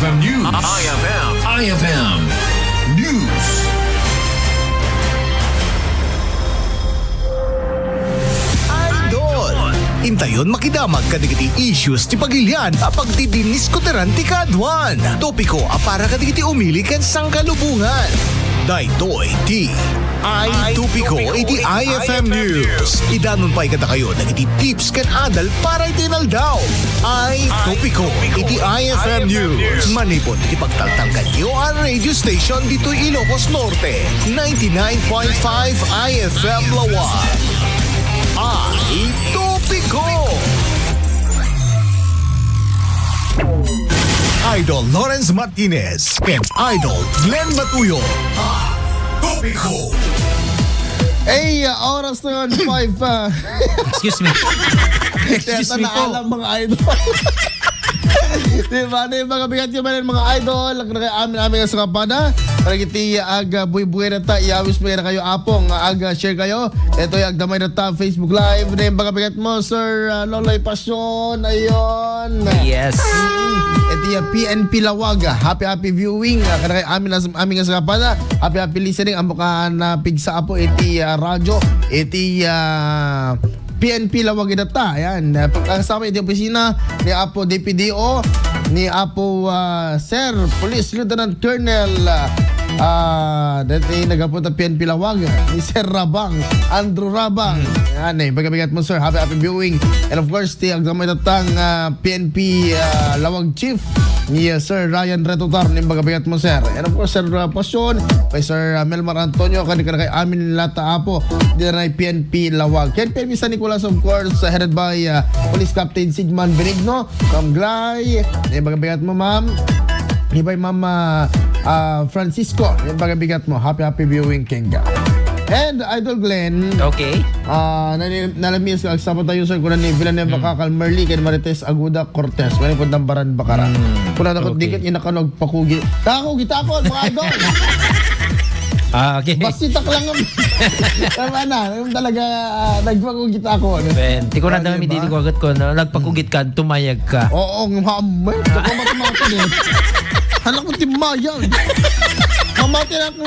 IFM News. IFM News. Idol! Intayon makidamag kadigiti issues ti pagilian apag ti diniskoteran ti kadwan. Topiko para kadigiti umili kan sangkalubungan. Daytoy ti Topiko iti IFM News. Idanon pa ikata kayo ng iti tips kan adal para itinaldaw. Topiko iti IFM News. Manipod iti pagtaltang kanyo ang radio station dito Ilocos Norte. 99.5 IFM Lawag. Topiko! Idol Lawrence Martinez and Idol Glenn Matuyo. Topiko! Oras na yun, 5 pa. Excuse me. Excuse me po. Alam mga idol. Diba? Mga bigat yung mga idol. Amin sa kapada. Paragiti aga buhay na ta. Iawis mo yan kayo apong. Aga share kayo. Ito yung agdamay na ta. Facebook Live. Mga bigat mo, Sir Loloy Pasyon. Ayun. Yes. Ito yung PNP Lawag. Happy viewing. Kanakay amin sa kapada. Happy listening. Amo ka na pigsa po. Iti radyo. Iti PNP Lawag idata. Ayan. Pagkasama iti opisina ni Apo DPDO, ni Apo Sir Police Lieutenant Colonel dati nagapunta PNP Lawag ni Sir Rabang, Andrew Rabang. Ayan pagkabigat mo sir. Happy viewing. And of course ti agdamay datang PNP Lawag Chief ni Sir Ryan Retotar ni pagkabigat mo sir. And of course Sir Pasyon kay Sir Melmar Antonio kay amin lata Apo di na PNP Lawag. PNP San Nicolas of course headed by Police Captain Sigman Benigno from Glay. Ni pagkabigat mo ma'am. Ibay Mama Francisco, yung pagabigat mo. Happy viewing, Kenga. And Idol Glenn. Okay. Nalamis ka sa tayo sir kuna ni Villanueva Kakal Merli kay Marites Aguda Cortez. Wala po Dambaran Bakara. Kuna na ko dikit yung nakanog pakugi. Takon mga idol. Okay. Basitak lang ang tama na. Yung talaga nagpakugit ako. Di ko na dami dito ko agad ko. Nagpakugit ka, tumayag ka. Oo, mamay. Ako matumatin eh. Hala ko timayag. Mamati na ako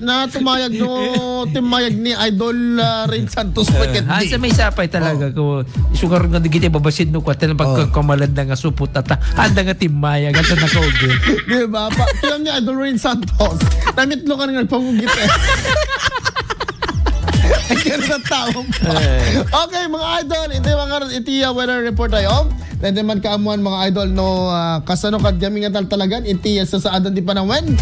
na tumayag no timayag ni Idol Rain Santos Pakendi. Sa may sapay talaga ko. Sugar nga digiti babasid no ko. Talang pagkakamalad na nga supot at handa nga timayag at nakaugi. Diba? Tilang ni Idol Rain Santos. Namitlo ka nga pagugit eh. Ay, kaya sa tao pa. Okay, mga idol. Iti weather report tayo. Pwede man kaamuan mga idol no kasano kadyamingan talagan. Iti sa saadan di panahon.